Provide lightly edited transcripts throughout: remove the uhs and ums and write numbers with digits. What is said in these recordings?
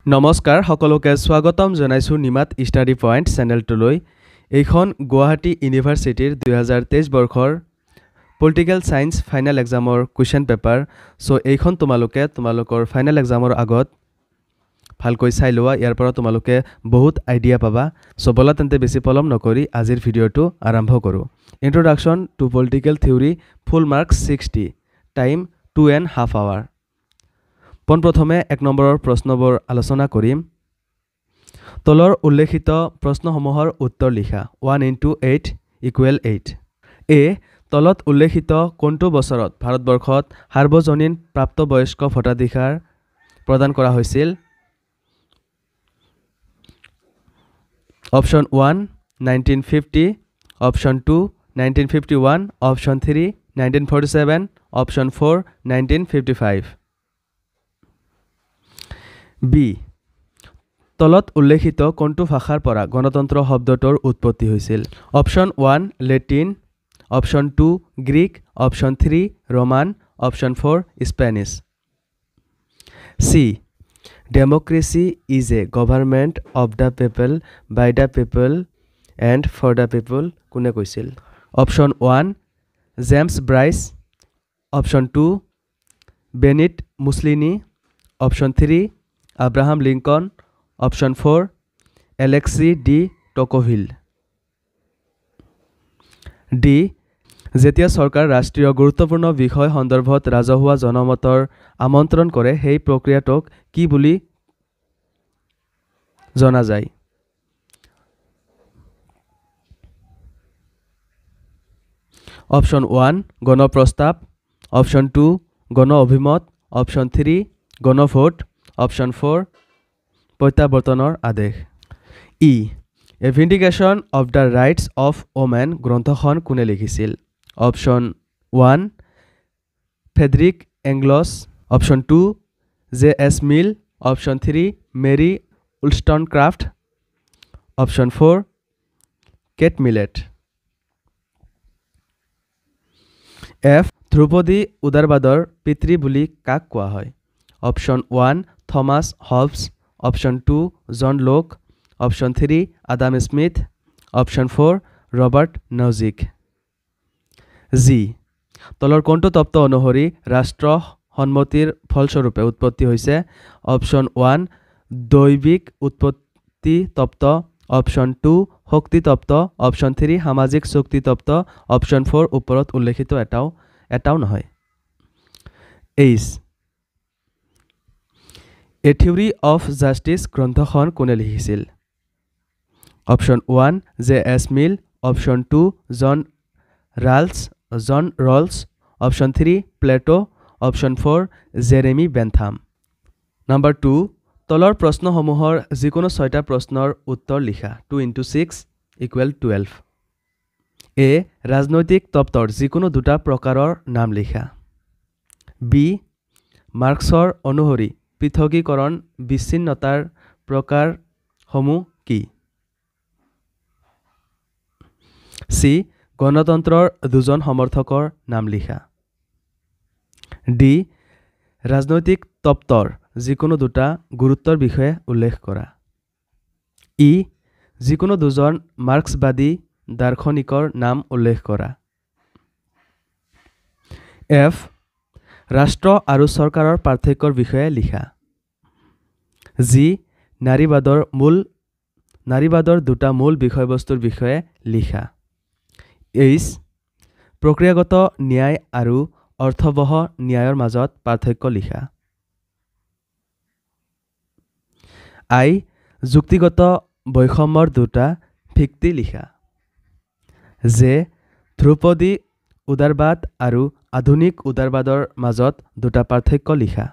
নমস্কাৰ সকলোকে স্বাগতম জনাইছো নিমাত ষ্টাডি পইণ্ট চেনেলটোলৈ। এইখন গুৱাহাটী ইউনিভাৰ্চিটিৰ 2023 বৰ্ষৰ পলিটিকেল সায়েন্স ফাইনেল এক্সামৰ কুৱেশ্যন পেপাৰ। সো এইখন তোমালোকৰ ফাইনেল এক্সামৰ আগত ভালকৈ চাই লোৱা, ইয়াৰ পৰা তোমালোকে বহুত আইডিয়া পাবা। সো বলা তেন্তে বেছি পলম নকৰি আজিৰ ভিডিঅ'টো আৰম্ভ কৰোঁ। ইন্ট্ৰডাকশ্যন টু পলিটিকেল থিওৰি, ফুল মাৰ্কস 60, টাইম 2.5 hour। পোনপ্ৰথমে 1 নম্বৰৰ প্ৰশ্নবোৰ আলোচনা কৰিম। তলৰ উল্লেখিত প্ৰশ্নসমূহৰ উত্তৰ লিখা। 1 into 8 equal 8। এ, তলত উল্লেখিত কোনটো বছৰত ভাৰতবৰ্ষত সাৰ্বজনীন প্ৰাপ্তবয়স্ক ভোটাধিকাৰ প্ৰদান কৰা হৈছিল? Option 1 1950, option 2 1951, option 3 1947, option 4 1955। B, তলত উল্লেখিত কোনটো ভাষাৰ পৰা গণতন্ত্ৰ শব্দটোৰ উৎপত্তি হৈছিল? Option 1 Latin, option 2 Greek, option 3 Roman, option 4 Spanish. C, democracy is a government of the people, by the people and for the people কোনে কৈছিল? Option 1 James Bryce, option 2 Benito Mussolini, option 3 Abraham Lincoln, option 4 Elxsi D Tocqueville. D, যেতিয়া চৰকাৰ ৰাষ্ট্ৰীয় গুৰুত্বপূৰ্ণ বিষয় সন্দৰ্ভত ৰাজহুৱা জনমতৰ আমন্ত্ৰণ কৰে সেই প্ৰক্ৰিয়াটোক কি বুলি জনা যায়? অপশ্যন 1 গণপ্ৰস্তাৱ, অপশ্যন 2 গণ অভিমত, অপশ্যন 3 গণভোট, অপশ্যন 4 প্ৰত্যাৱৰ্তনৰ আদেশ। E, a vindication of the rights of women গ্ৰন্থখন কোনে লিখিছিল? Option 1 Friedrich Engels, option 2 J S. Mill, option 3 Mary Wollstonecraft, option 4 Kate Millett. F, ধ্ৰুপদী উদাৰবাদৰ পিতৃ বুলি কাক কোৱা হয়? Option 1 Thomas Hobbes, option 2 John Locke, option 3 Adam Smith, option 4 Robert Nozick. G, তলৰ কোনটো তত্ত্ব অনুসৰি ৰাষ্ট্ৰ সন্মতিৰ ফলস্বৰূপে উৎপত্তি হৈছে? অপশ্যন 1 দৈবিক উৎপত্তি তত্ত্ব, অপশ্যন 2 শক্তি তত্ত্ব, অপশ্যন 3 সামাজিক চুক্তি তত্ত্ব, অপশ্যন 4 ওপৰত উল্লেখিত এটাও নহয়। H, a theory of justice গ্ৰন্থখন কোনে লিখিছিল? Option 1 J S. Mill, option 2 John Rawls, option 3 Plato, option 4 Jeremy Bentham. Number 2, তলৰ প্ৰশ্নসমূহৰ যিকোনো 6টা প্ৰশ্নৰ উত্তৰ লিখা। 2 into 6 equal 12। এ, ৰাজনৈতিক তত্ত্বৰ যিকোনো 2টা প্ৰকাৰৰ নাম লিখা। বি, মাৰ্ক্সৰ অনুসৰি পৃথকীকৰণ বিচ্ছিন্নতাৰ প্ৰকাৰসমূহ কি? চি, গণতন্ত্ৰৰ 2জন সমৰ্থকৰ নাম লিখা। ডি, ৰাজনৈতিক তত্ত্বৰ যিকোনো 2টা গুৰুত্বৰ বিষয়ে উল্লেখ কৰা। ই, যিকোনো 2জন মাৰ্ক্সবাদী দাৰ্শনিকৰ নাম উল্লেখ কৰা। এফ, ৰাষ্ট্ৰ আৰু চৰকাৰৰ পাৰ্থক্যৰ বিষয়ে লিখা। জি, নাৰীবাদৰ 2টা মূল বিষয়বস্তুৰ বিষয়ে লিখা। এইচ, প্ৰক্ৰিয়াগত ন্যায় আৰু অৰ্থবহ ন্যায়ৰ মাজত পাৰ্থক্য লিখা। আই, যুক্তিগত বৈষম্যৰ 2টা ভিত্তি লিখা। জে, ধ্ৰুপদী উদাৰবাদ আৰু আধুনিক উদাৰবাদৰ মাজত 2টা পাৰ্থক্য লিখা।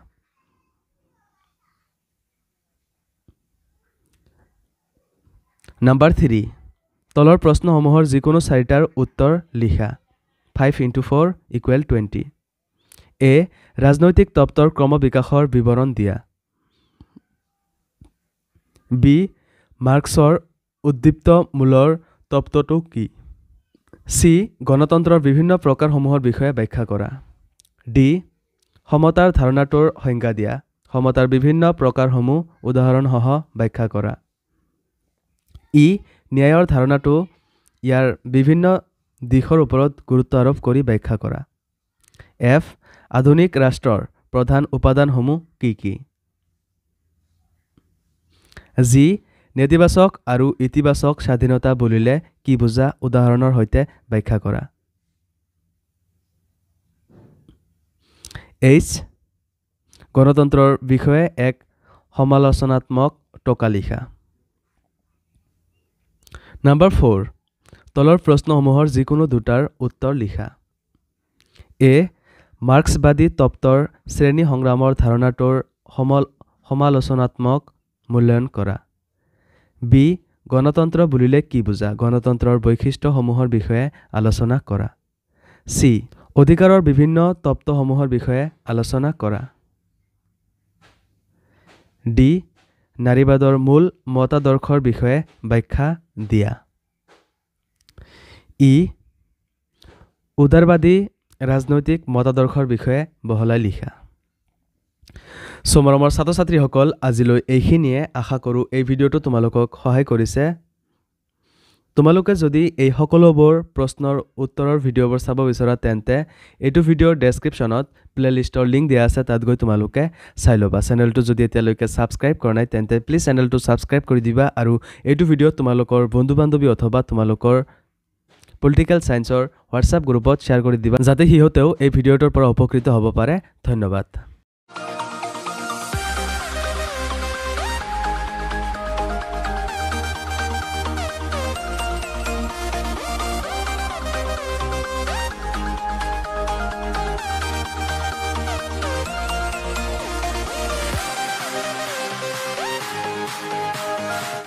নাম্বাৰ 3, তলৰ প্ৰশ্নসমূহৰ যিকোনো 4টাৰ উত্তৰ লিখা। 5 into 4 equal 20। এ, ৰাজনৈতিক তত্ত্বৰ ক্ৰমবিকাশৰ বিৱৰণ দিয়া। বি, মাৰ্ক্সৰ উদ্দীপ্ত মূলৰ তত্ত্বটো কি? চি, গণতন্ত্ৰৰ বিভিন্ন প্ৰকাৰসমূহৰ বিষয়ে ব্যাখ্যা কৰা। ডি, সমতাৰ ধাৰণাটোৰ সংজ্ঞা দিয়া। সমতাৰ বিভিন্ন প্ৰকাৰসমূহ উদাহৰণসহ ব্যাখ্যা কৰা ই ন্যায়ৰ ধাৰণাটো ইয়াৰ বিভিন্ন দিশৰ ওপৰত গুৰুত্ব আৰোপ কৰি ব্যাখ্যা কৰা এফ আধুনিক ৰাষ্ট্ৰৰ প্ৰধান উপাদানসমূহ কি কি জি নেতিবাচক আৰু ইতিবাচক স্বাধীনতা বুলিলে কি বুজা উদাহৰণৰ সৈতে ব্যাখ্যা কৰা এইচ গণতন্ত্ৰৰ বিষয়ে এক সমালোচনাত্মক টকা লিখা নাম্বাৰ 4 তলৰ প্ৰশ্নসমূহৰ যিকোনো দুটাৰ উত্তৰ লিখা এ মাৰ্ক্সবাদী তত্ত্বৰ শ্ৰেণী সংগ্ৰামৰ ধাৰণাটোৰ সমালোচনাত্মক মূল্যায়ন কৰা বি গণতন্ত্ৰ বুলিলে কি বুজা গণতন্ত্ৰৰ বৈশিষ্ট্যসমূহৰ বিষয়ে আলোচনা কৰা সি অধিকাৰৰ বিভিন্ন তত্ত্বসমূহৰ বিষয়ে আলোচনা কৰা ডি নাৰীবাদৰ মূল মতাদৰ্শৰ বিষয়ে ব্যাখ্যা দিয়া ই উদাৰবাদী ৰাজনৈতিক মতাদৰ্শৰ বিষয়ে বহলাই লিখা মৰমৰ ছাত্ৰ ছাত্ৰীসকল আজিলৈ এইখিনিয়ে আশা কৰোঁ এই ভিডিঅ'টো তোমালোকক সহায় কৰিছে তোমালোকে যদি এই সকলোবোৰ প্ৰশ্নৰ উত্তৰৰ ভিডিঅ'বোৰ চাব বিচৰা তেন্তে এইটো ভিডিঅ'ৰ ডেছক্ৰিপশ্যনত প্লেলিষ্টৰ লিংক দিয়া আছে তাত গৈ তোমালোকে চাই ল'বা চেনেলটো যদি এতিয়ালৈকে ছাবস্ক্ৰাইব কৰা নাই তেন্তে প্লিজ চেনেলটো ছাবস্ক্ৰাইব কৰি দিবা আৰু এইটো ভিডিঅ' তোমালোকৰ বন্ধু বান্ধৱী অথবা তোমালোকৰ পলিটিকেল সায়েন্সৰ হোৱাটছআপ গ্ৰুপত শ্বেয়াৰ কৰি দিবা যাতে সিহঁতেও এই ভিডিঅ'টোৰ পৰা উপকৃত হ'ব পাৰে ধন্যবাদ